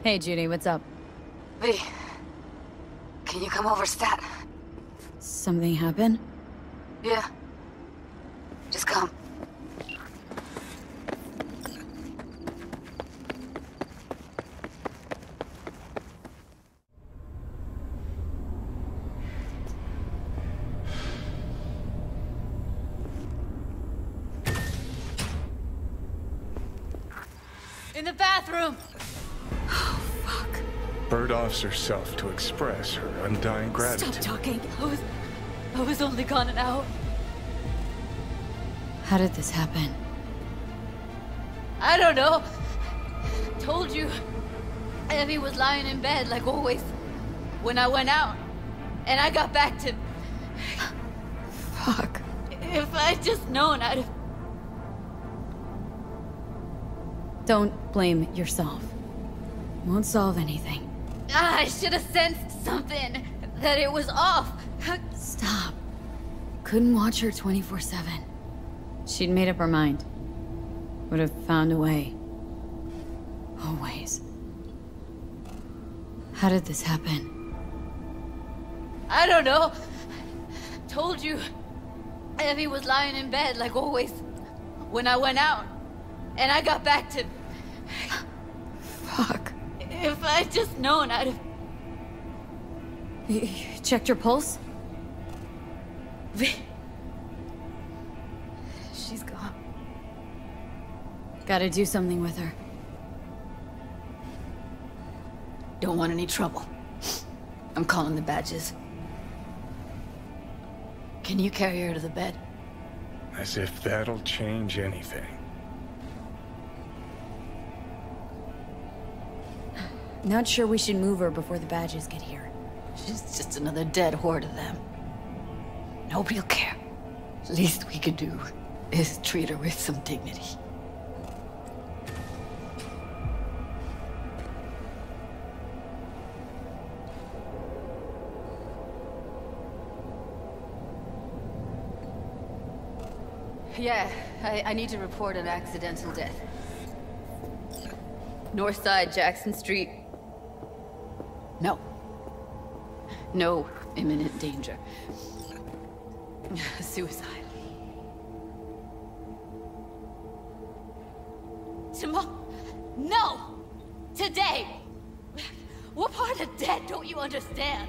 Hey, Judy, what's up? V, can you come over stat? Something happened? Yeah. Just come. In the bathroom! Oh, fuck. Bird offs herself to express her undying gratitude. Stop talking. I was only gone an hour. How did this happen? I don't know. Told you. Evie was lying in bed like always. When I went out. And I got back to... Fuck. If I'd just known, I'd have... Don't blame yourself. Won't solve anything. I should have sensed something. That it was off. Stop. Couldn't watch her 24/7. She'd made up her mind. Would have found a way. Always. How did this happen? I don't know. Told you. Evie was lying in bed like always. When I went out. And I got back to... Fuck. If I'd just known, I'd have... You checked your pulse? She's gone. Gotta do something with her. Don't want any trouble. I'm calling the badges. Can you carry her to the bed? As if that'll change anything. Not sure we should move her before the badges get here. She's just another dead whore to them. Nobody'll care. Least we could do is treat her with some dignity. Yeah, I need to report an accidental death. North side, Jackson Street. No. No imminent danger. Suicide. Tomorrow? No! Today! What part of dead don't you understand?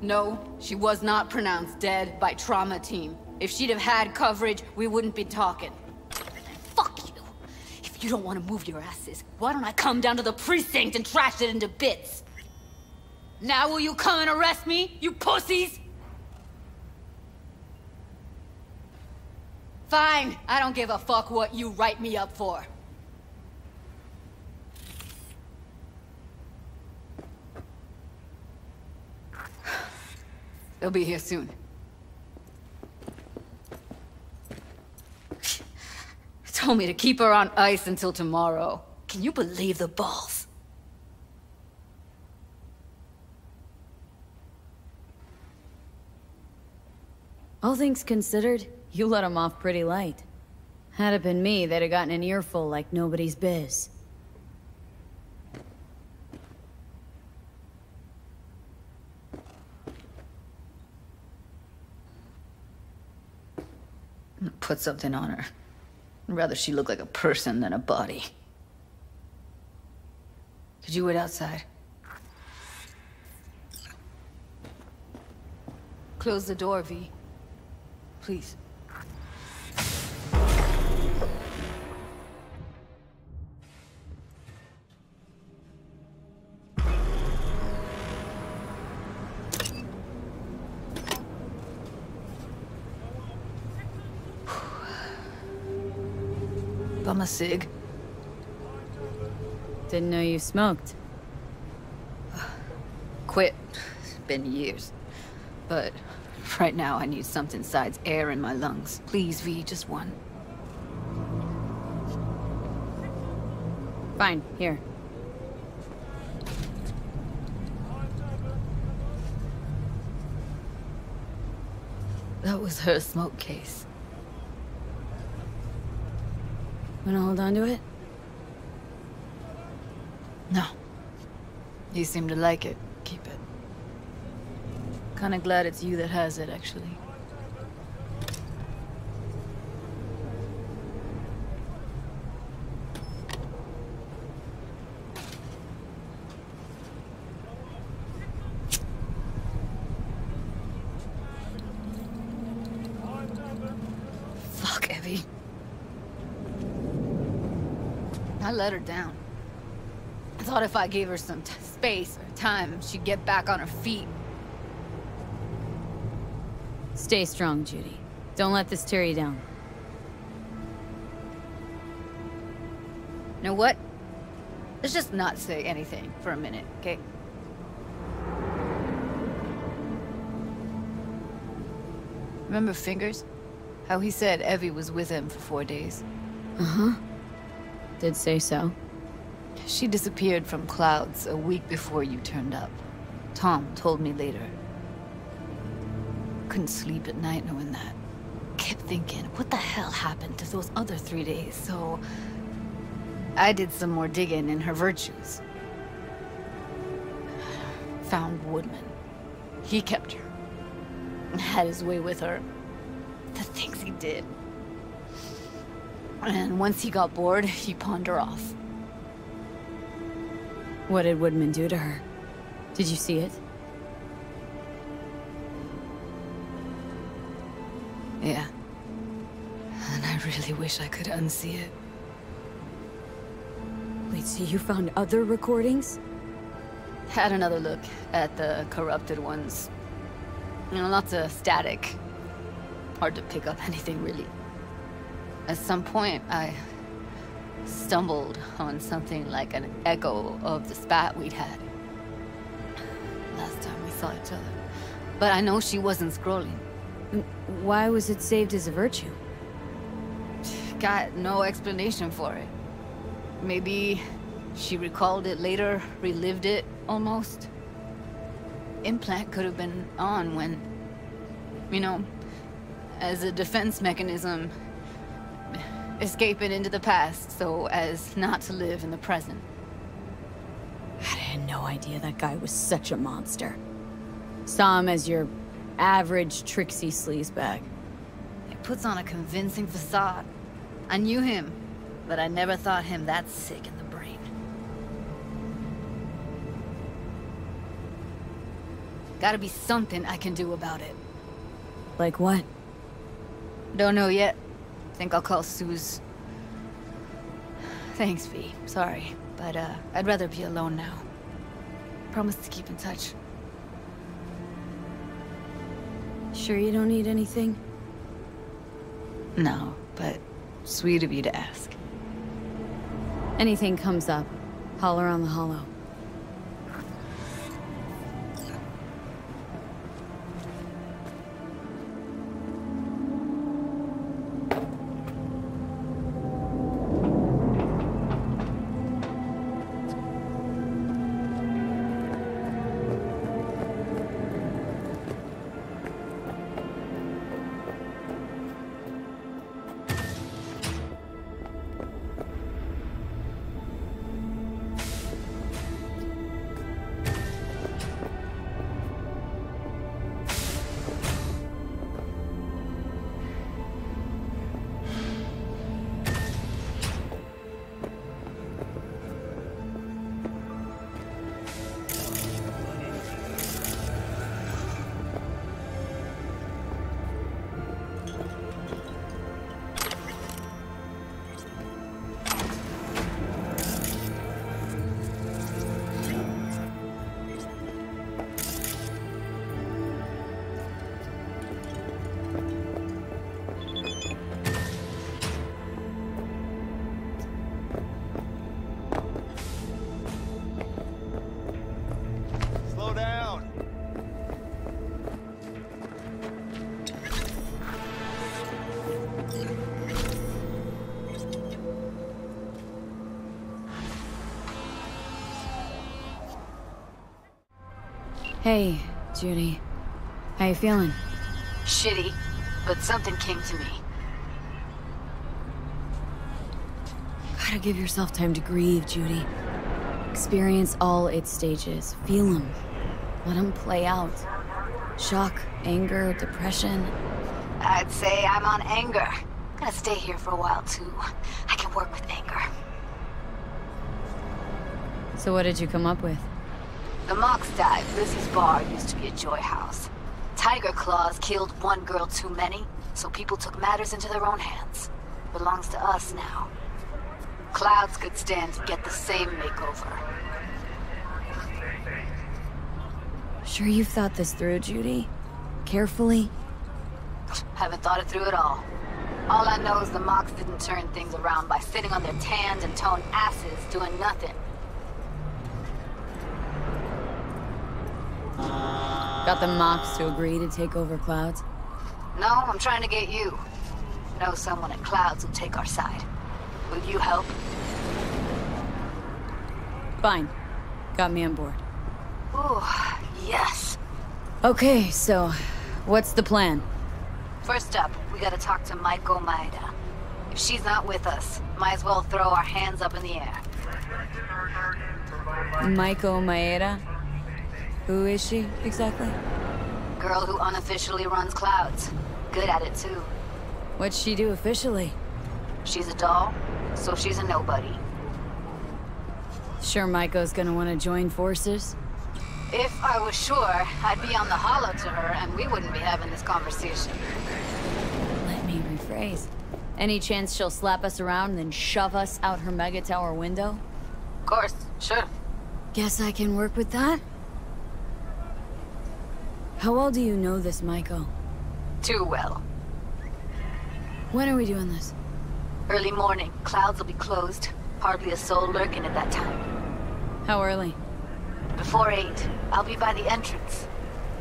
No, she was not pronounced dead by trauma team. If she'd have had coverage, we wouldn't be talking. Fuck you! If you don't want to move your asses, why don't I come down to the precinct and trash it into bits? Now will you come and arrest me, you pussies? Fine, I don't give a fuck what you write me up for. They'll be here soon. Told me to keep her on ice until tomorrow. Can you believe the balls? All things considered, you let him off pretty light. Had it been me, they'd have gotten an earful like nobody's biz. Put something on her. I'd rather she look like a person than a body. Could you wait outside? Close the door, V. Please. Bum a cig. Didn't know you smoked. Quit. It's been years. But right now I need something besides air in my lungs. Please, V, just one. Fine, here. That was her smoke case. Wanna hold on to it? No. You seem to like it. Keep it. Kinda glad it's you that has it, actually. Fuck, Evie. I let her down. I thought if I gave her some space or time, she'd get back on her feet. Stay strong, Judy. Don't let this tear you down. You know what? Let's just not say anything for a minute, okay? Remember Fingers? How he said Evie was with him for 4 days? Uh-huh. Did say so. She disappeared from clouds a week before you turned up. Tom told me later. Couldn't sleep at night knowing that. Kept thinking, what the hell happened to those other 3 days? So I did some more digging in her virtues. Found Woodman. He kept her. Had his way with her. The things he did. And once he got bored, he pawned her off. What did Woodman do to her? Did you see it? Yeah. And I really wish I could unsee it. Wait, so you found other recordings? Had another look at the corrupted ones. You know, lots of static. Hard to pick up anything, really. At some point, I stumbled on something like an echo of the spat we'd had. Last time we saw each other. But I know she wasn't scrolling. Why was it saved as a virtue? Got no explanation for it. Maybe she recalled it later, relived it, almost. Implant could have been on when, you know, as a defense mechanism, escaping into the past so as not to live in the present. I had no idea that guy was such a monster. Saw him as your average tricksy sleazebag. He puts on a convincing facade. I knew him, but I never thought him that sick in the brain. Gotta be something I can do about it. Like what? Don't know yet. Think I'll call Suze. Thanks, V. Sorry, but I'd rather be alone now. Promise to keep in touch. Sure you don't need anything? No, but sweet of you to ask. Anything comes up, holler on the hollow. Hey, Judy. How you feeling? Shitty, but something came to me. Gotta give yourself time to grieve, Judy. Experience all its stages. Feel them. Let them play out. Shock, anger, depression. I'd say I'm on anger. Gonna stay here for a while, too. I can work with anger. So what did you come up with? The Mox died. Lizzie's bar used to be a joy house. Tiger Claws killed one girl too many, so people took matters into their own hands. Belongs to us now. Clouds could stand to get the same makeover. Sure you've thought this through, Judy? Carefully? Haven't thought it through at all. All I know is the Mox didn't turn things around by sitting on their tanned and toned asses doing nothing. Got the Mox to agree to take over Clouds? No, I'm trying to get you. Know someone at Clouds who'll take our side. Will you help? Fine. Got me on board. Ooh, yes. Okay, so what's the plan? First up, we gotta talk to Maiko Maeda. If she's not with us, might as well throw our hands up in the air. Maiko Maeda? Who is she, exactly? Girl who unofficially runs Clouds. Good at it, too. What'd she do officially? She's a doll, so she's a nobody. Sure Maiko's gonna want to join forces? If I was sure, I'd be on the holo to her and we wouldn't be having this conversation. Let me rephrase. Any chance she'll slap us around and then shove us out her mega tower window? Of course, sure. Guess I can work with that? How well do you know this Maiko? Too well. When are we doing this? Early morning, Clouds will be closed. Hardly a soul lurking at that time. How early? Before 8, I'll be by the entrance.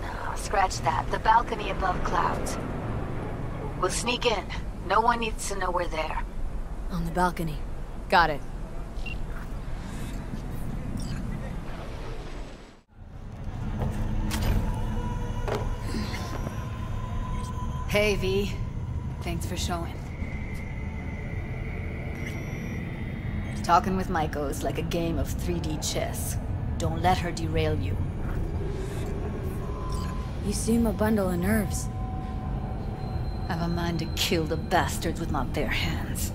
No, scratch that. The balcony above Clouds. We'll sneak in. No one needs to know we're there. On the balcony. Got it. Hey, V. Thanks for showing. Talking with Maiko is like a game of 3D chess. Don't let her derail you. You seem a bundle of nerves. I've a mind to kill the bastards with my bare hands.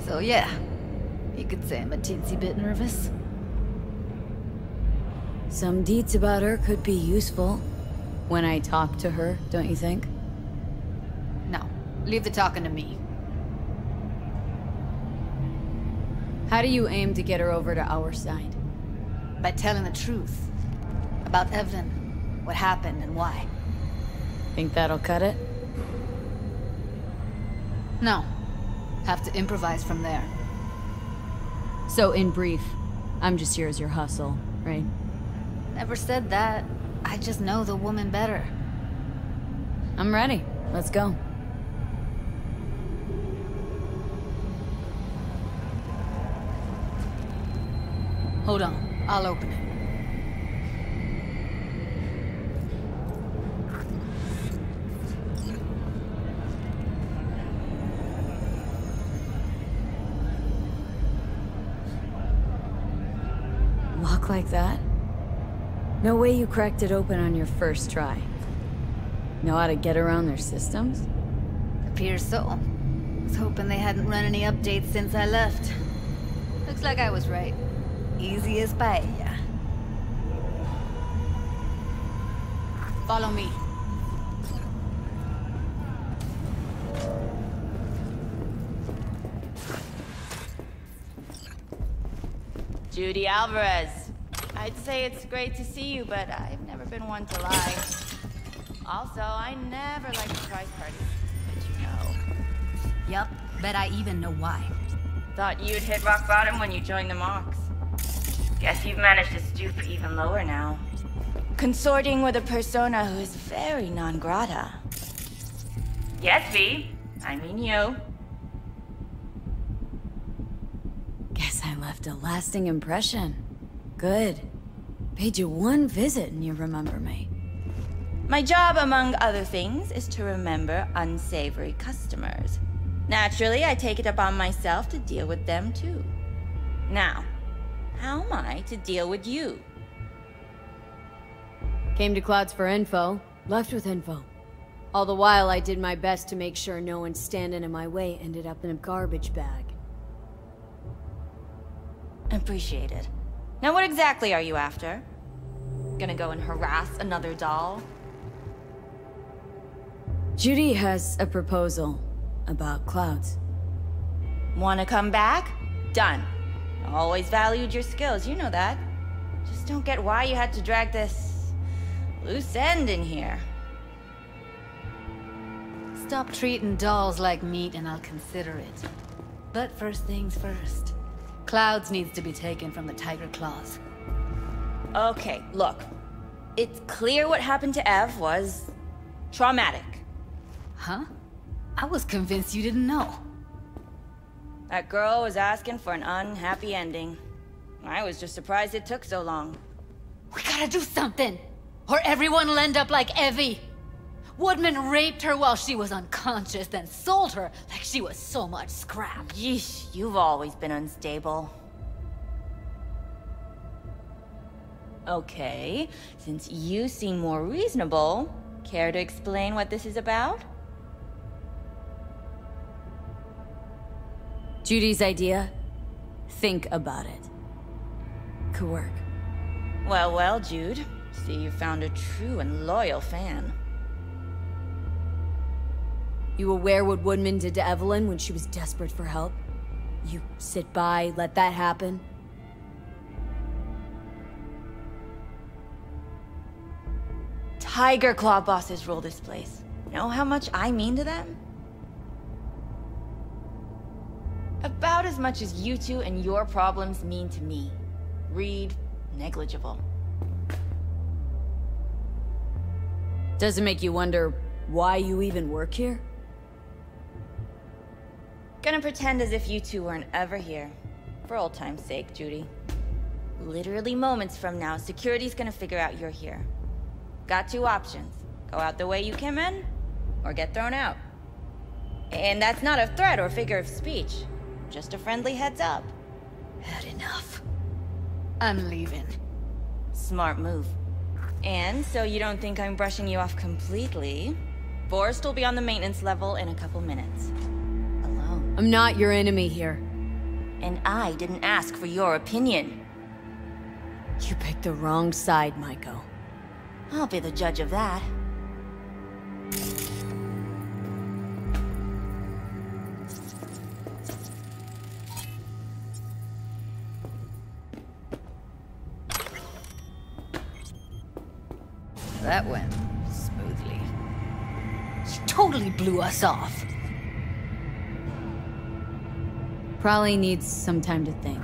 So yeah, you could say I'm a teensy bit nervous. Some deets about her could be useful. When I talk to her, don't you think? No, leave the talking to me. How do you aim to get her over to our side? By telling the truth. About Evelyn, what happened and why. Think that'll cut it? No. Have to improvise from there. So in brief, I'm just here as your hustle, right? Never said that. I just know the woman better. I'm ready. Let's go. Hold on. I'll open it. Lock like that? No way you cracked it open on your first try. Know how to get around their systems? Appears so. Was hoping they hadn't run any updates since I left. Looks like I was right. Easy as paella. Follow me. Judy Alvarez. I'd say it's great to see you, but I've never been one to lie. Also, I never like surprise parties, but you know. Yup, bet I even know why. Thought you'd hit rock bottom when you joined the Mox. Guess you've managed to stoop even lower now. Consorting with a persona who is very non grata. Yes, V. I mean you. Guess I left a lasting impression. Good. Paid you one visit and you remember me. My job, among other things, is to remember unsavory customers. Naturally, I take it upon myself to deal with them too. Now, how am I to deal with you? Came to Clouds for info, left with info. All the while, I did my best to make sure no one standing in my way ended up in a garbage bag. Appreciated. Now what exactly are you after? Gonna go and harass another doll? Judy has a proposal about Clouds. Wanna come back? Done. Always valued your skills, you know that. Just don't get why you had to drag this loose end in here. Stop treating dolls like meat and I'll consider it. But first things first. Clouds needs to be taken from the Tiger Claws. Okay, look. It's clear what happened to Ev was traumatic. Huh? I was convinced you didn't know. That girl was asking for an unhappy ending. I was just surprised it took so long. We gotta do something, or everyone will end up like Evie. Woodman raped her while she was unconscious, then sold her like she was so much scrap. Yeesh, you've always been unstable. Okay, since you seem more reasonable, care to explain what this is about? Judy's idea? Think about it. Could work. Well, well, Jude. See, you found a true and loyal fan. You aware what Woodman did to Evelyn when she was desperate for help? You sit by, let that happen? Tiger Claw bosses rule this place. Know how much I mean to them? About as much as you two and your problems mean to me. Read, negligible. Does it make you wonder why you even work here? Gonna pretend as if you two weren't ever here. For old time's sake, Judy. Literally moments from now, security's gonna figure out you're here. Got two options. Go out the way you came in, or get thrown out. And that's not a threat or figure of speech. Just a friendly heads up. Had enough. I'm leaving. Smart move. And so you don't think I'm brushing you off completely, Forrest will be on the maintenance level in a couple minutes. Alone. I'm not your enemy here. And I didn't ask for your opinion. You picked the wrong side, Maiko. I'll be the judge of that. That went smoothly. She totally blew us off. Probably needs some time to think.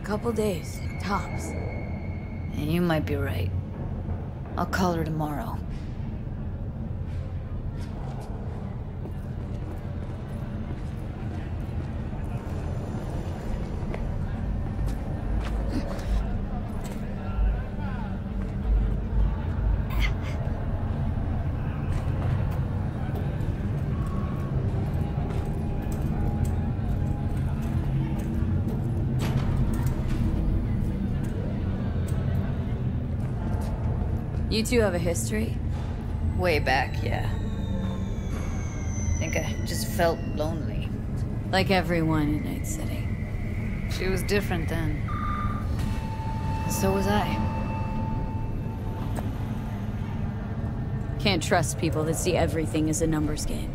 Couple days, tops. And you might be right. I'll call her tomorrow. You two have a history? Way back, yeah. Think I just felt lonely. Like everyone in Night City. She was different then. So was I. Can't trust people that see everything as a numbers game.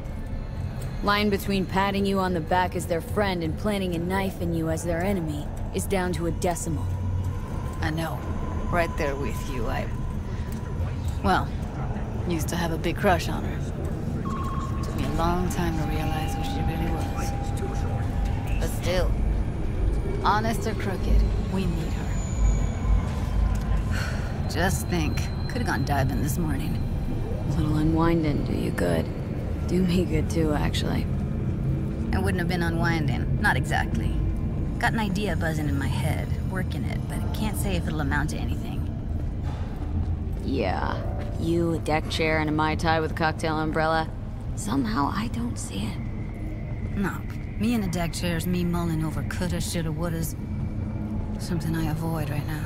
Line between patting you on the back as their friend and planting a knife in you as their enemy is down to a decimal. I know. Right there with you, well, used to have a big crush on her. Took me a long time to realize who she really was. But still, honest or crooked, we need her. Just think, could've gone diving this morning. A little unwinding do you good. Do me good too, actually. It wouldn't have been unwinding, not exactly. Got an idea buzzing in my head, working it, but can't say if it'll amount to anything. Yeah, you, a deck chair, and a Mai Tai with a cocktail umbrella. Somehow I don't see it. No, me in the deck chair's me mulling over coulda, shoulda, wouldas. Something I avoid right now.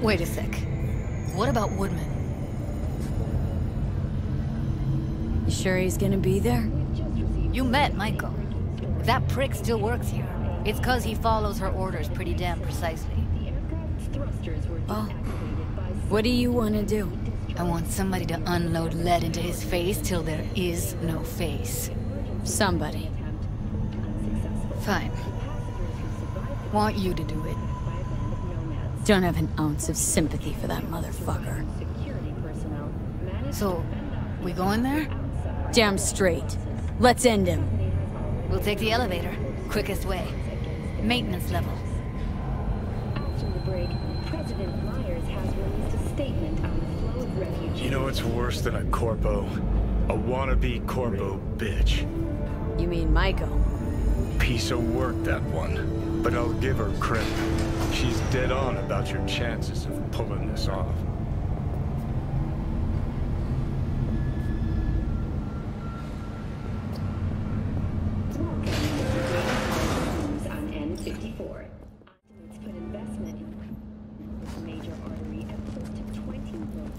Wait a sec. What about Woodman? You sure he's gonna be there? You met Michael. If that prick still works here, it's cause he follows her orders pretty damn precisely. Well, what do you want to do? I want somebody to unload lead into his face till there is no face. Somebody. Fine. Want you to do it. Don't have an ounce of sympathy for that motherfucker. So, we going there? Damn straight. Let's end him. We'll take the elevator. Quickest way. Maintenance level. After the break, President Myers has released a statement on the flow of refugees. You know what's worse than a corpo? A wannabe corpo bitch. You mean Maiko? Piece of work, that one. But I'll give her credit. She's dead on about your chances of pulling this off. On N54. Estimates put investment in this major artery at close to €20 million.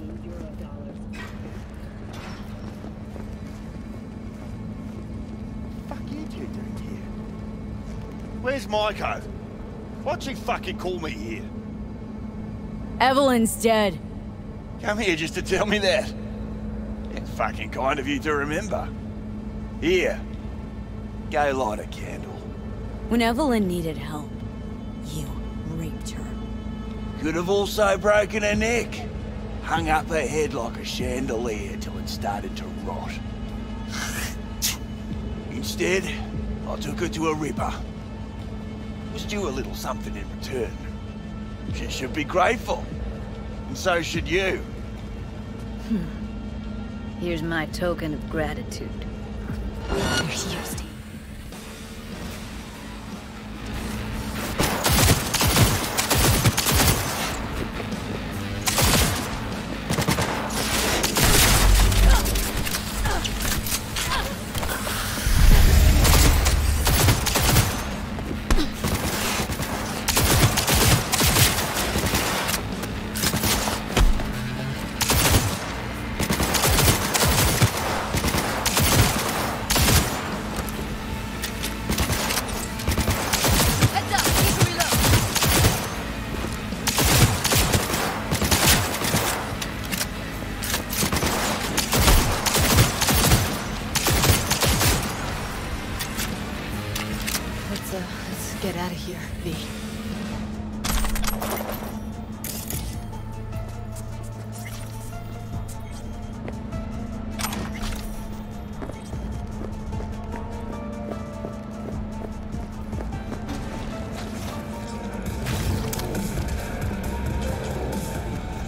Fuck you two doing here? Where's Maiko? Why'd she fucking call me here? Evelyn's dead. Come here just to tell me that? It's fucking kind of you to remember. Here. Go light a candle. When Evelyn needed help, you raped her. Could have also broken her neck. Hung up her head like a chandelier till it started to rot. Instead, I took her to a ripper. Was due a little something in return. She should be grateful. And so should you. Here's my token of gratitude. Here's yours, Steve. Let's get out of here, V.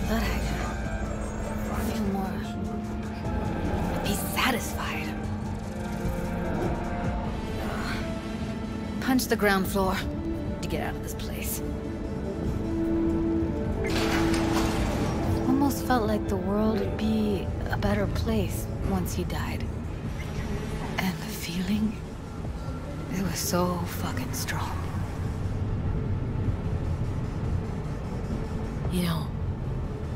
Thought I'd feel more... be satisfied. Punch the ground floor to get out of this place. Almost felt like the world would be a better place once he died. And the feeling, it was so fucking strong. You know,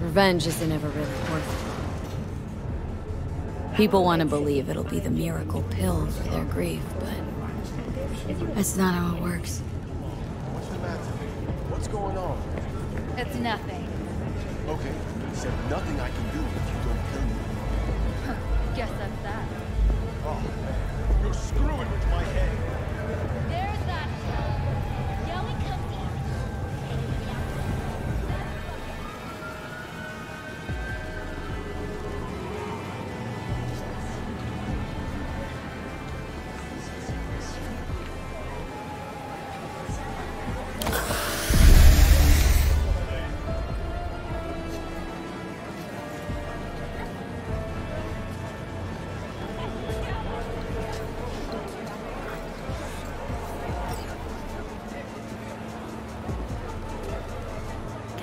revenge isn't ever really worth it. People want to believe it'll be the miracle pill for their grief, but that's not how it works. What's the matter? What's going on? It's nothing. Okay, said nothing I can do if you don't kill me. Guess that's that. Oh, man, you're screwing with my head. There's that. Yelling comes easy.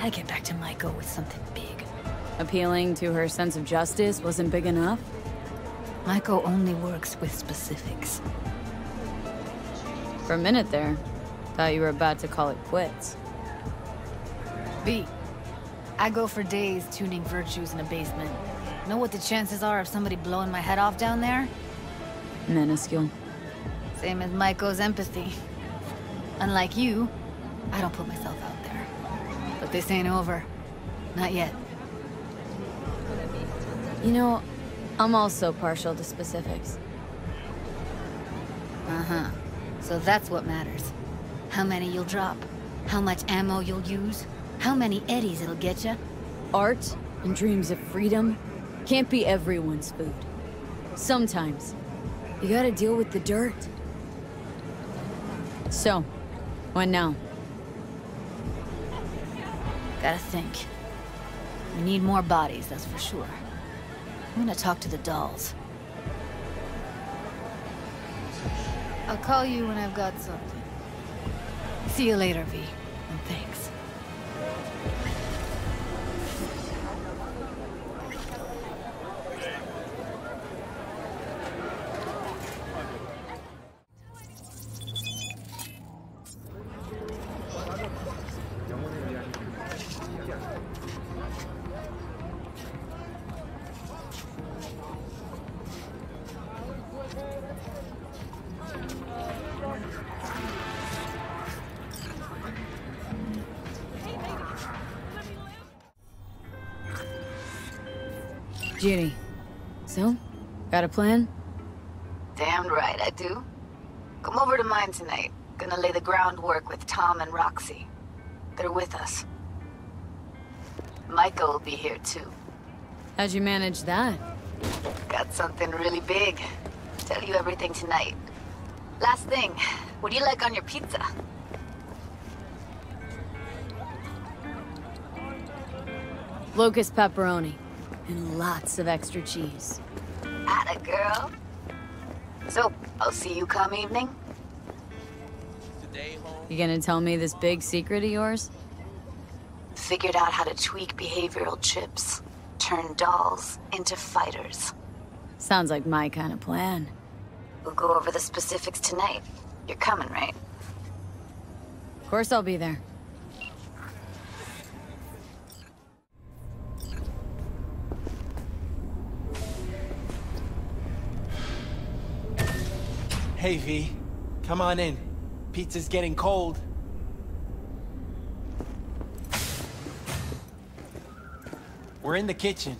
gotta get back to Maiko with something big. Appealing to her sense of justice wasn't big enough? Maiko only works with specifics. For a minute there, thought you were about to call it quits. V, I go for days tuning virtues in a basement. Know what the chances are of somebody blowing my head off down there? Minuscule. Same as Maiko's empathy. Unlike you, I don't put myself out there. But this ain't over. Not yet. You know, I'm also partial to specifics. Uh-huh. So that's what matters. How many you'll drop. How much ammo you'll use. How many eddies it'll get you. Art and dreams of freedom can't be everyone's food. Sometimes, you gotta deal with the dirt. So, what now? Gotta think. We need more bodies, that's for sure. I'm gonna talk to the dolls. I'll call you when I've got something. See you later, V. And thanks. Judy. So? Got a plan? Damn right I do. Come over to mine tonight. Gonna lay the groundwork with Tom and Roxy. They're with us. Maiko will be here too. How'd you manage that? Got something really big. Tell you everything tonight. Last thing, what do you like on your pizza? Locust pepperoni. And lots of extra cheese. Atta girl. So, I'll see you come evening? You gonna tell me this big secret of yours? Figured out how to tweak behavioral chips. Turn dolls into fighters. Sounds like my kind of plan. We'll go over the specifics tonight. You're coming, right? Of course I'll be there. Hey, V. Come on in. Pizza's getting cold. We're in the kitchen.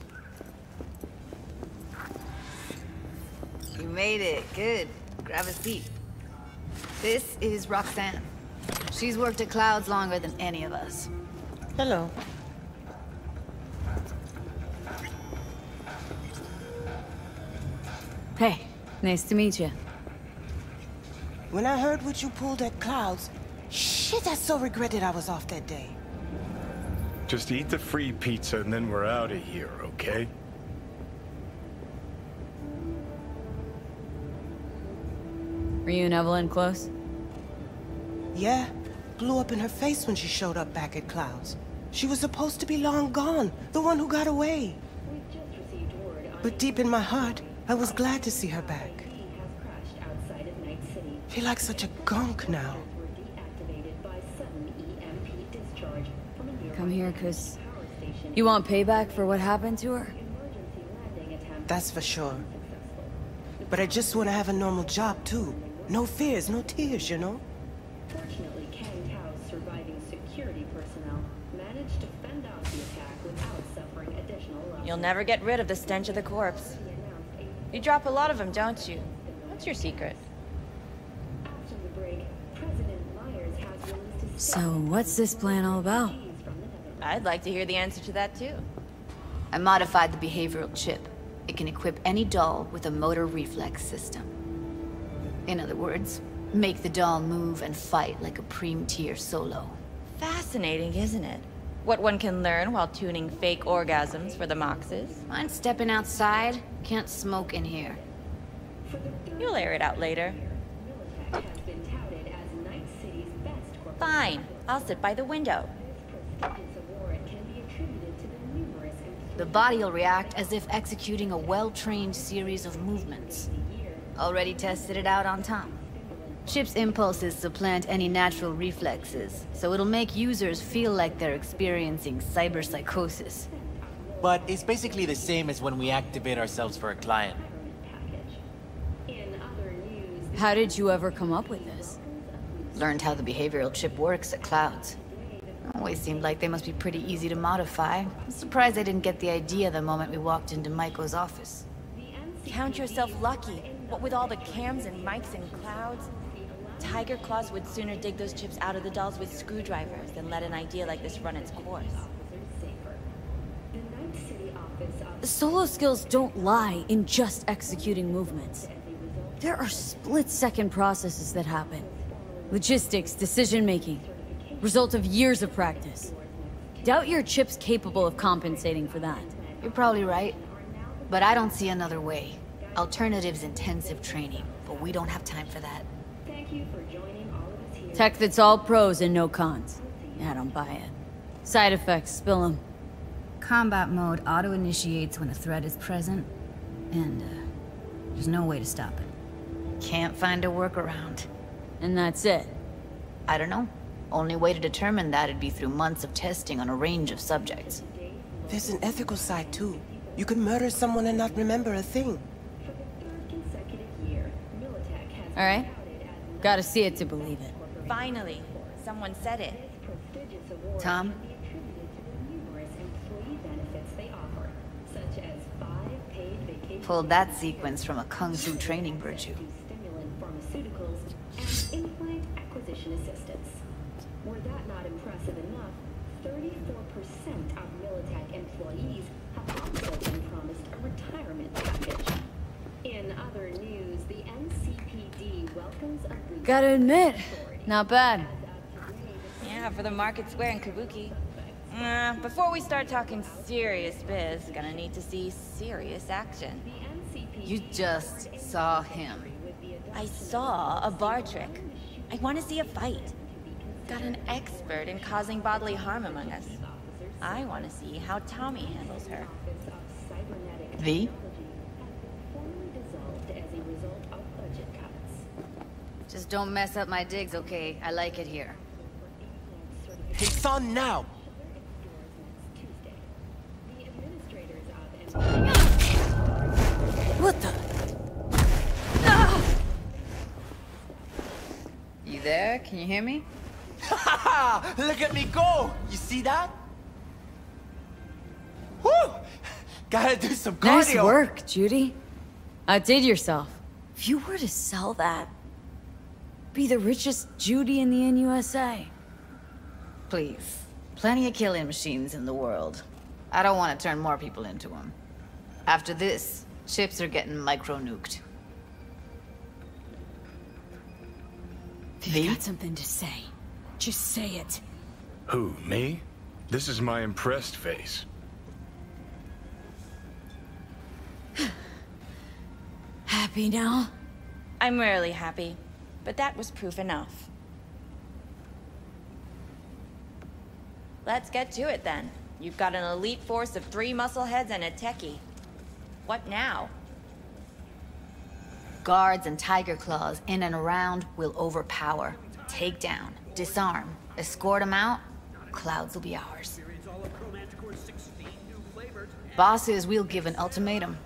You made it. Good. Grab a seat. This is Roxanne. She's worked at Clouds longer than any of us. Hello. Hey, nice to meet you. When I heard what you pulled at Clouds, shit, I so regretted I was off that day. Just eat the free pizza and then we're out of here, okay? Were you and Evelyn close? Yeah, blew up in her face when she showed up back at Clouds. She was supposed to be long gone, the one who got away. But deep in my heart, I was glad to see her back. Feel like such a gunk now. Come here, 'cause you want payback for what happened to her? That's for sure. But I just want to have a normal job, too. No fears, no tears, you know? Fortunately, Kang Tao's surviving security personnel managed to fend off the attack without suffering additional loss. You'll never get rid of the stench of the corpse. You drop a lot of them, don't you? What's your secret? After the break, President Myers has released his So, what's this plan all about? I'd like to hear the answer to that, too. I modified the behavioral chip. It can equip any doll with a motor reflex system. In other words, make the doll move and fight like a Prime-tier solo. Fascinating, isn't it? What one can learn while tuning fake orgasms for the Moxes. Mind stepping outside? Can't smoke in here. You'll air it out later. has been touted as Night City's best corporate. Fine. I'll sit by the window. Prestigious award The body will react as if executing a well-trained series of movements. Already tested it out on Tom. Chip's impulses supplant any natural reflexes, so it'll make users feel like they're experiencing cyberpsychosis. But it's basically the same as when we activate ourselves for a client. How did you ever come up with this? Learned how the behavioral chip works at Clouds. Always seemed like they must be pretty easy to modify. I'm surprised I didn't get the idea the moment we walked into Maiko's office. Count yourself lucky. What with all the cams and mics and Clouds? Tiger Claws would sooner dig those chips out of the dolls with screwdrivers than let an idea like this run its course. The solo skills don't lie in just executing movements. There are split-second processes that happen. Logistics, decision-making, result of years of practice. Doubt your chip's capable of compensating for that. You're probably right. But I don't see another way. Alternative's intensive training, but we don't have time for that. Tech that's all pros and no cons. Yeah, I don't buy it. Side effects, spill them. Combat mode auto-initiates when a threat is present, and there's no way to stop it. Can't find a workaround. And that's it. I don't know. Only way to determine that'd be through months of testing on a range of subjects. There's an ethical side too. You could murder someone and not remember a thing. Alright. Gotta see it to believe it. Finally, someone said it. Tom? Pulled that sequence from a kung fu training virtue. Were that not impressive enough, 34% of Militech employees have also been promised a retirement package. In other news, the NCPD welcomes a boost. Gotta admit, not bad. Yeah, for the Market Square in Kabuki. Before we start talking serious biz, gonna need to see serious action. You just saw him. I saw a bar trick. I want to see a fight. Got an expert in causing bodily harm among us. I want to see how Tommy handles her. V? Just don't mess up my digs, okay? I like it here. It's on now! What the? You there? Can you hear me? Look at me go! You see that? Woo! Gotta do some cardio! Nice work, Judy. Outdid yourself. If you were to sell that, be the richest Judy in the NUSA. Please. Plenty of killing machines in the world. I don't want to turn more people into them. After this, chips are getting micro-nuked. If you got something to say, just say it. Who, me? This is my impressed face. Happy now? I'm rarely happy, but that was proof enough. Let's get to it then. You've got an elite force of 3 muscleheads and a techie. What now? Guards and Tiger Claws in and around will overpower, take down, disarm, escort them out. Clouds will be ours. Bosses, we'll give an ultimatum.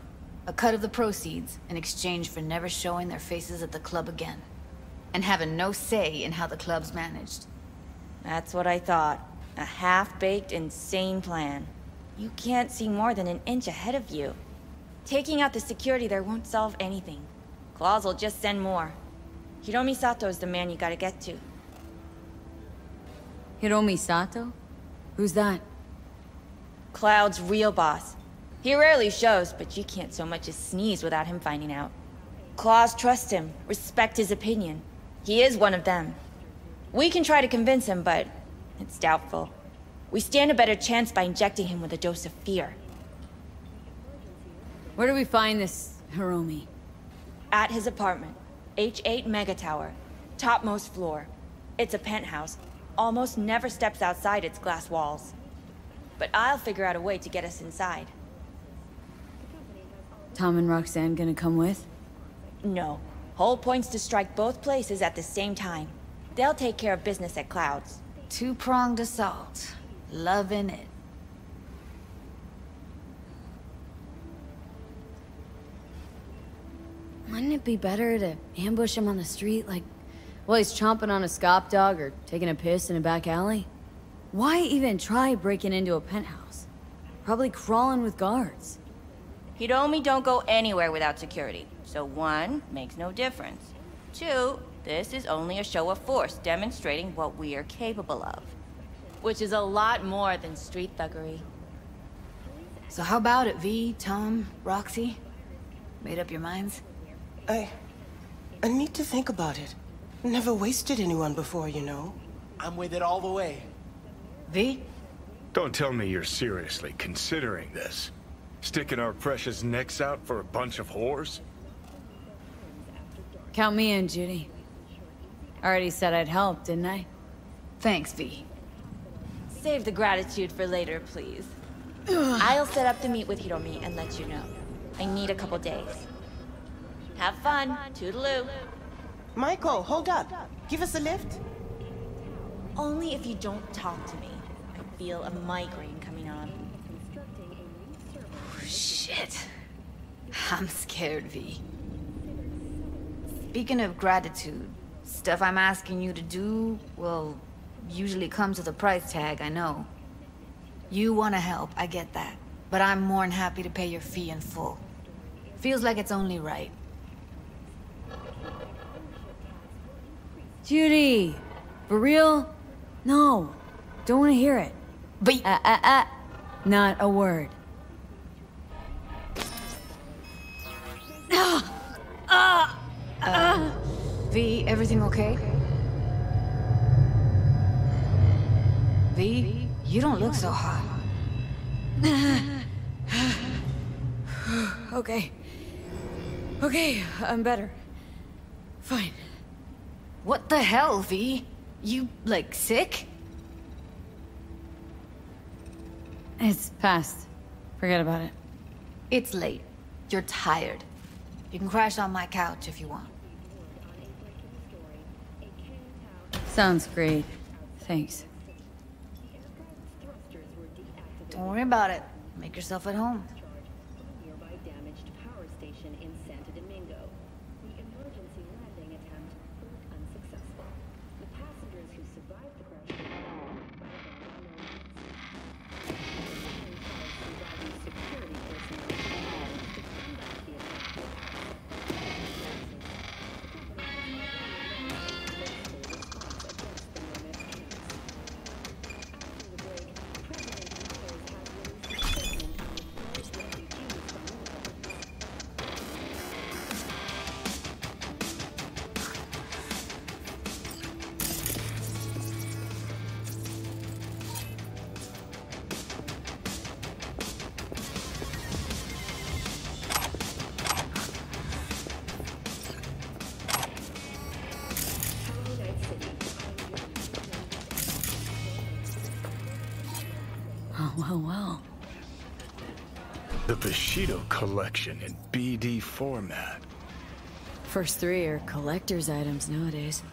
A cut of the proceeds in exchange for never showing their faces at the club again. And having no say in how the club's managed. That's what I thought. A half-baked, insane plan. You can't see more than an inch ahead of you. Taking out the security there won't solve anything. Claws will just send more. Hiromi Sato's the man you gotta get to. Hiromi Sato? Who's that? Cloud's real boss. He rarely shows, but you can't so much as sneeze without him finding out. Claws trust him, respect his opinion. He is one of them. We can try to convince him, but it's doubtful. We stand a better chance by injecting him with a dose of fear. Where do we find this Hiromi? At his apartment. H8 Mega Tower. Topmost floor. It's a penthouse. Almost never steps outside its glass walls. But I'll figure out a way to get us inside. Tom and Roxanne gonna come with? No. Whole point's to strike both places at the same time. They'll take care of business at Clouds. Two-pronged assault. Loving it. Wouldn't it be better to ambush him on the street, like, while he's chomping on a scop dog or taking a piss in a back alley? Why even try breaking into a penthouse? Probably crawling with guards. He told me don't go anywhere without security. So 1, makes no difference. 2, this is only a show of force demonstrating what we are capable of. Which is a lot more than street thuggery. So how about it, V, Tom, Roxy? Made up your minds? I need to think about it. Never wasted anyone before, you know. I'm with it all the way. V? Don't tell me you're seriously considering this. Sticking our precious necks out for a bunch of whores? Count me in, Judy. Already said I'd help, didn't I? Thanks, V. Save the gratitude for later, please. I'll set up the meet with Hiromi and let you know. I need a couple days. Have fun. Toodaloo. Michael, hold up. Give us a lift. Only if you don't talk to me. I feel a migraine coming on. Shit. I'm scared, V. Speaking of gratitude, stuff I'm asking you to do, well, usually comes with a price tag, I know. You want to help, I get that. But I'm more than happy to pay your fee in full. Feels like it's only right. Judy! For real? No. Don't want to hear it. But Not a word. V, everything okay? V, you don't look so hot. Okay. Okay, I'm better. Fine. What the hell, V? You, like, sick? It's past. Forget about it. It's late. You're tired. You can crash on my couch if you want. Sounds great. Thanks. Don't worry about it. Make yourself at home. Nearby damaged power station in Santo Domingo. The emergency landing attempt proved unsuccessful. The passengers who survived the crash were found by surviving security personnel to combat the attack. Well. The Bushido collection in BD format. First 3 are collector's items nowadays.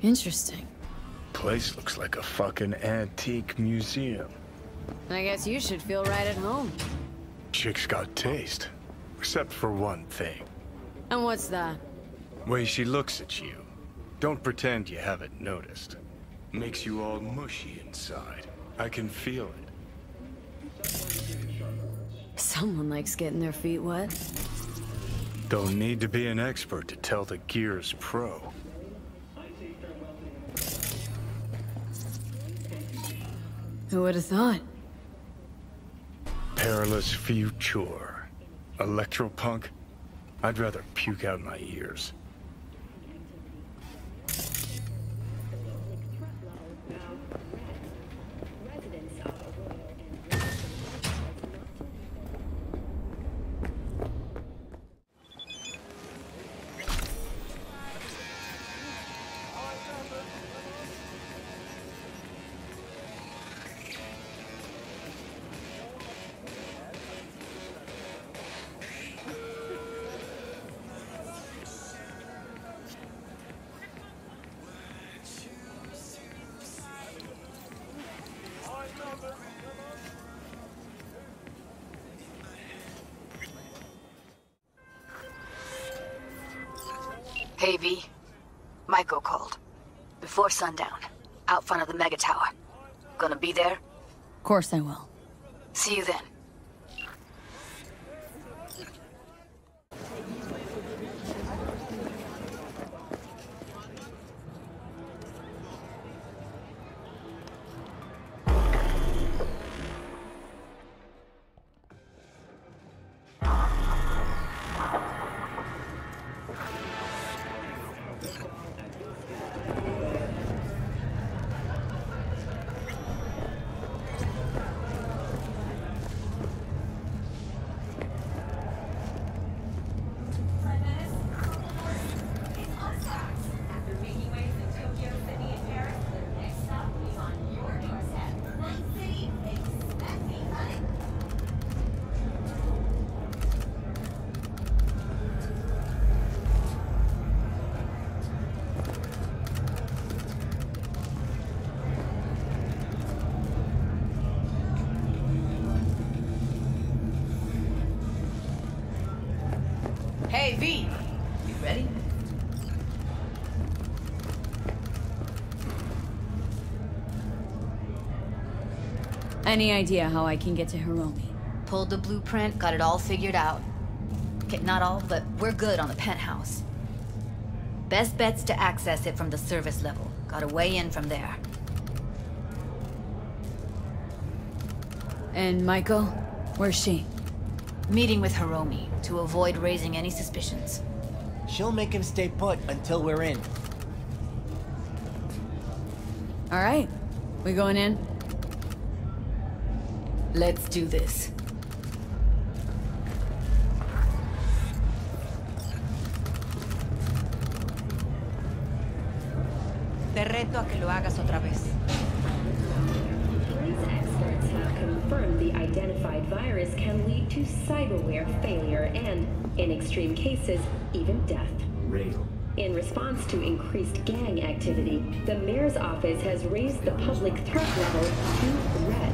Interesting. Place looks like a fucking antique museum. I guess you should feel right at home. Chick's got taste. Except for one thing. And what's that? Way she looks at you. Don't pretend you haven't noticed. Makes you all mushy inside. I can feel it. Someone likes getting their feet wet. Don't need to be an expert to tell the Gear's pro. Who would have thought? Perilous future. Electropunk? I'd rather puke out my ears. Hey, V. Michael called. Before sundown. Out front of the Mega Tower. Gonna be there? Of course I will. See you then. Hey, V! You ready? Any idea how I can get to Hiromi? Pulled the blueprint, got it all figured out. Okay, not all, but we're good on the penthouse. Best bet's to access it from the service level. Got a way in from there. And Maiko? Where's she? Meeting with Hiromi to avoid raising any suspicions. She'll make him stay put until we're in. All right. We going in? Let's do this. Te reto a que lo hagas otra vez. Police experts have confirmed the identified virus can lead to cyberware failure and, in extreme cases, even death. In response to increased gang activity, the mayor's office has raised the public threat level to red.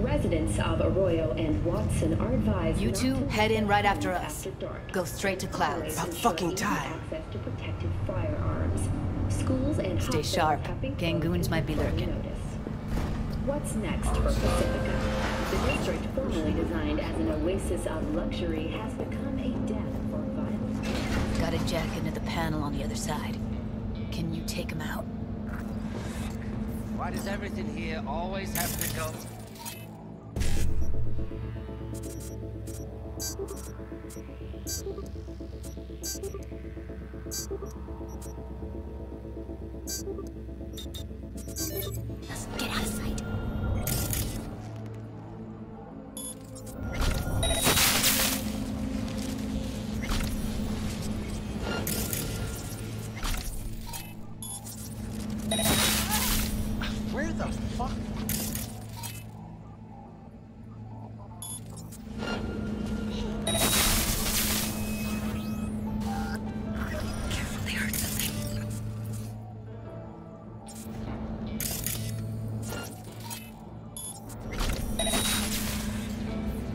Residents of Arroyo and Watson are advised You two not to head in right after after us. dark. Go straight to Clouds. About fucking time. Access to protected firearms. Schools and Stay hospitals sharp. have been Gang closed goons might be until lurking. notice. What's next for Pacifica? The district, formerly designed as an oasis of luxury, has become a den for violence. Got a jack into the panel on the other side. Can you take him out? Why does everything here always have to go? Get out of sight. Where the fuck? Careful, they heard something.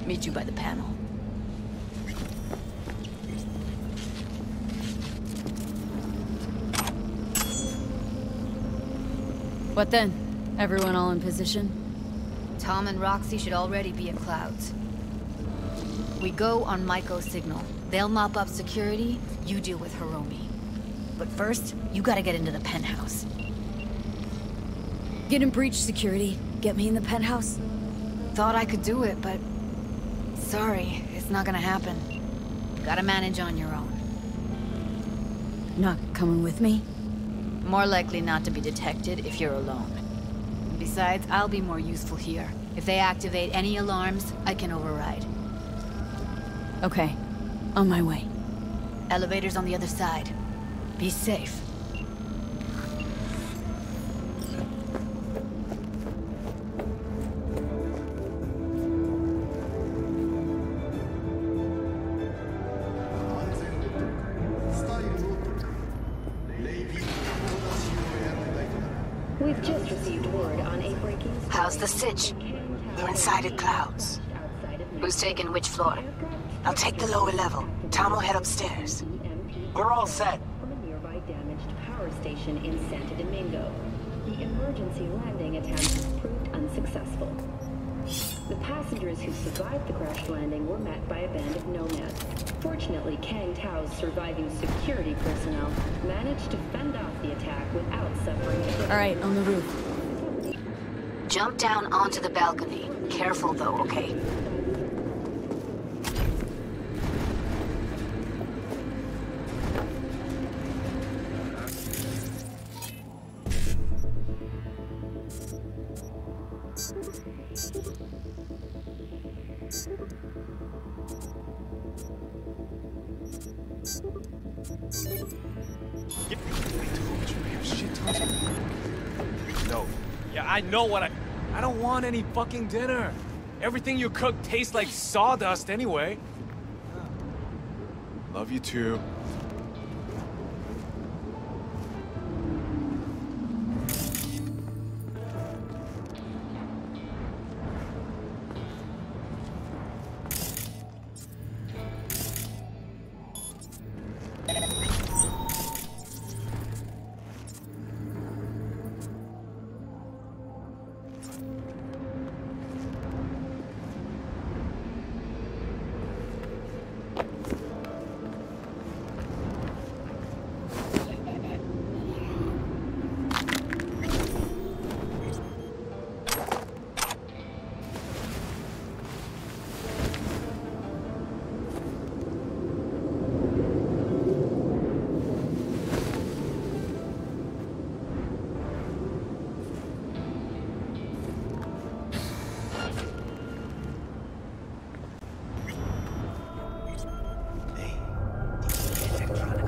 Meet you by the panel. What then? Everyone all in position? Tom and Roxy should already be at Clouds. We go on Maiko's signal. They'll mop up security, you deal with Hiromi. But first, you gotta get into the penthouse. Get in breach security. Get me in the penthouse. Thought I could do it, but... sorry, it's not gonna happen. Gotta manage on your own. Not coming with me? More likely not to be detected if you're alone. Besides, I'll be more useful here. If they activate any alarms, I can override. Okay. On my way. Elevator's on the other side. Be safe. We've just received word on a breaking... How's the sitch? We're inside at Clouds. Who's taking which floor? I'll take the lower level. Tom will head upstairs. We're all set. From a nearby damaged power station in Santo Domingo. The emergency landing attempt proved unsuccessful. The passengers who survived the crash landing were met by a band of nomads. Fortunately, Kang Tao's surviving security personnel managed to fend off the attack without suffering a hit. All right, on the roof. Jump down onto the balcony. Careful though, okay? No. Yeah, I know what I don't want any fucking dinner. Everything you cook tastes like sawdust anyway. Love you too.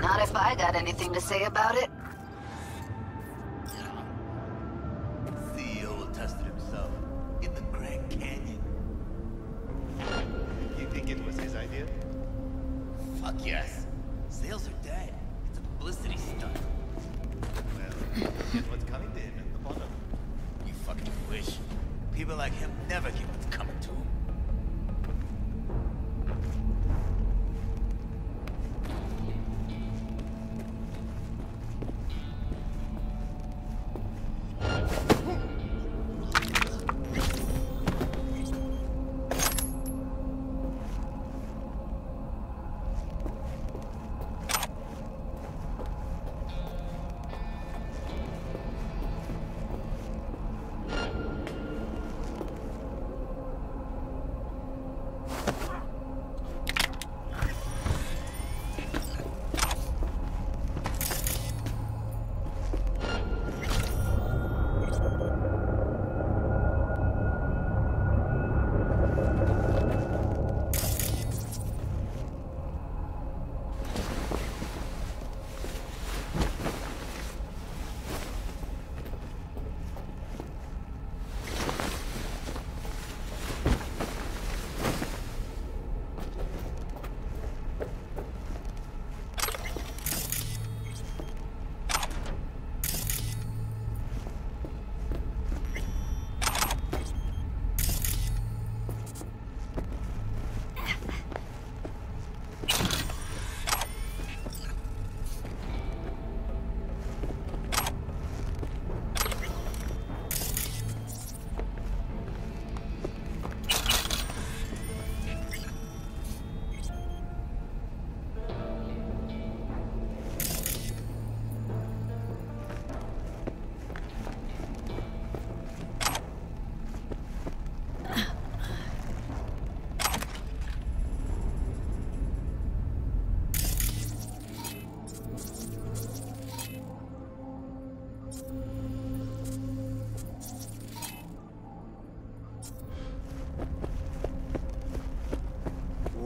Not if I got anything to say about it. CEO tested himself in the Grand Canyon. You think it was his idea? Fuck yes. Sales are dead. It's a publicity stunt. Well, guess what's coming to him at the bottom? You fucking wish. People like him never get what's coming to him.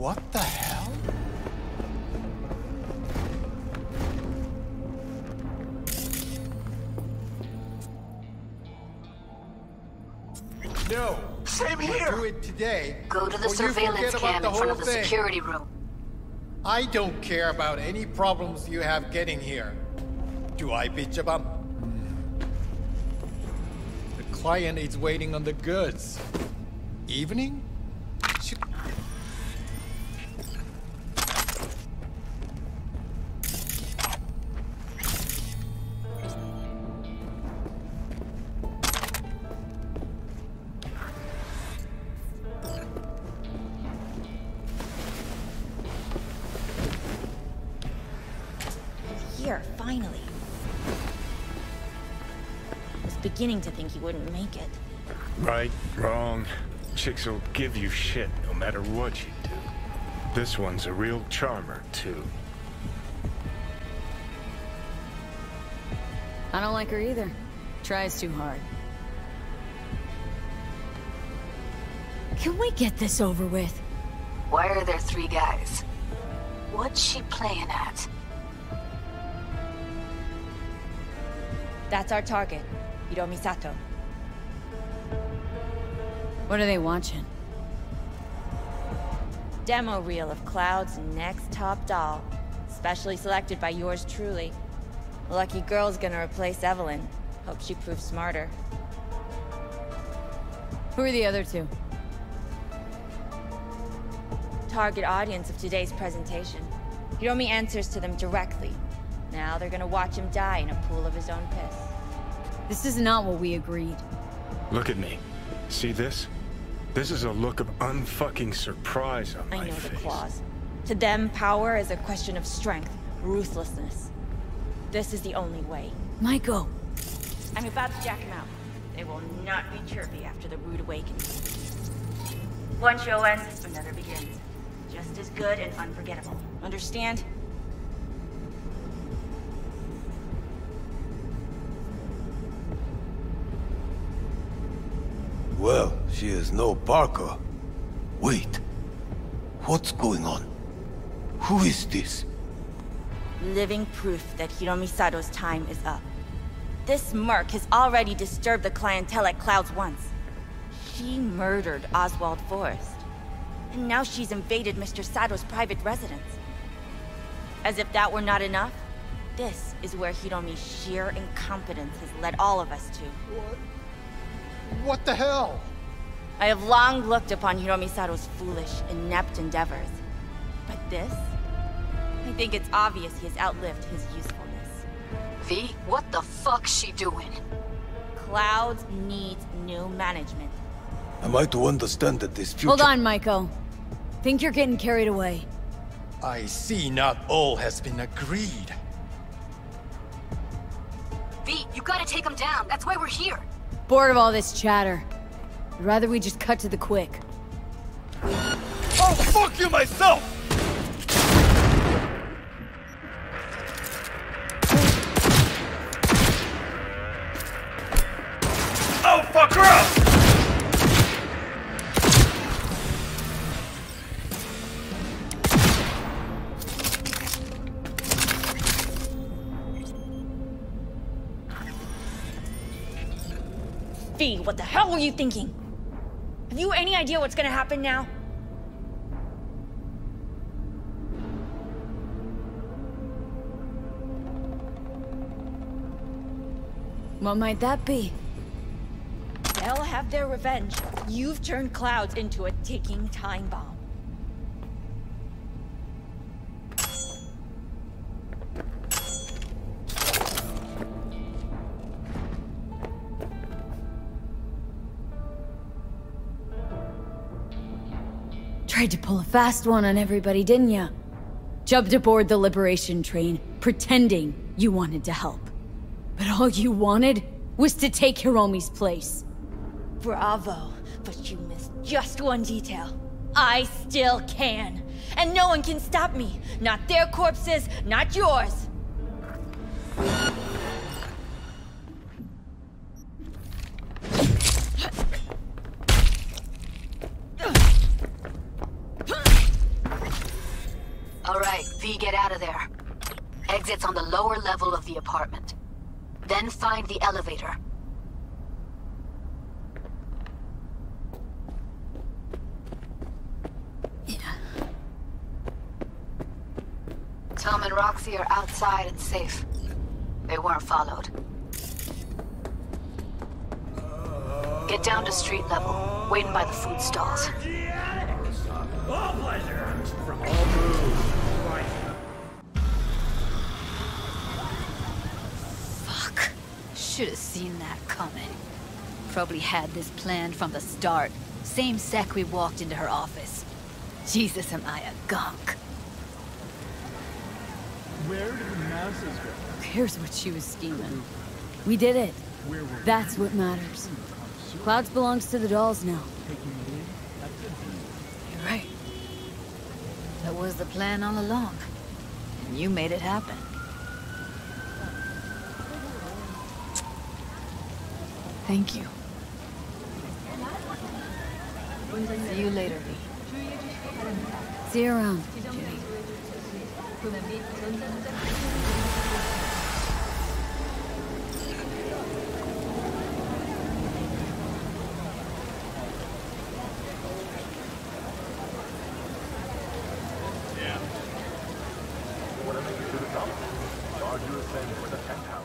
What the hell? No. Same here. Do it today. Go to the surveillance cam in front of the security room. I don't care about any problems you have getting here. Do I, bitch about? The client is waiting on the goods. Evening? Here, finally. I was beginning to think you wouldn't make it. Right, wrong. Chicks will give you shit no matter what you do. This one's a real charmer, too. I don't like her either. Tries too hard. Can we get this over with? Why are there 3 guys? What's she playing at? That's our target, Hiromi Sato. What are they watching? Demo reel of Cloud's next top doll. Specially selected by yours truly. Lucky girl's gonna replace Evelyn. Hope she proves smarter. Who are the other 2? Target audience of today's presentation. Hiromi answers to them directly. Now they're gonna watch him die in a pool of his own piss. This is not what we agreed. Look at me. See this? This is a look of unfucking surprise on my face. I know the clause. To them, power is a question of strength, ruthlessness. This is the only way. Maiko! I'm about to jack him out. They will not be chirpy after the rude awakening. One show ends, another begins. Just as good and unforgettable. Understand? Well, she is no Parker. Wait. What's going on? Who is this? Living proof that Hiromi Sato's time is up. This merc has already disturbed the clientele at Clouds once. She murdered Oswald Forrest. And now she's invaded Mr. Sato's private residence. As if that were not enough, this is where Hiromi's sheer incompetence has led all of us to. What the hell? I have long looked upon Hiromi Sato's foolish, inept endeavors. But this? I think it's obvious he has outlived his usefulness. V, what the fuck's she doing? Clouds needs new management. Am I to understand that this future— Hold on, Maiko. Think you're getting carried away. I see not all has been agreed. V, you gotta take him down. That's why we're here. Bored of all this chatter. I'd rather we just cut to the quick. Oh, fuck you myself! Oh, fuck her up! V, what the hell were you thinking? Have you any idea what's gonna happen now? What might that be? They'll have their revenge. You've turned Clouds into a ticking time bomb. Tried to pull a fast one on everybody, didn't ya? Jumped aboard the Liberation train, pretending you wanted to help. But all you wanted was to take Hiromi's place. Bravo, but you missed just one detail. I still can. And no one can stop me. Not their corpses, not yours. All right, V, get out of there. Exit's on the lower level of the apartment. Then find the elevator. Yeah. Tom and Roxy are outside and safe. They weren't followed. Get down to street level, waiting by the food stalls. All pleasure from all moves. Fuck. Should have seen that coming. Probably had this planned from the start. Same sec we walked into her office. Jesus, am I a gunk. Where did the masses go? Here's what she was scheming. We did it. That's what matters. Clouds belongs to the dolls now. You're right. That was the plan all along. And you made it happen. Thank you. See you later, V. See you around, Judy. Whatever you should have done, charge you a thing for the 10th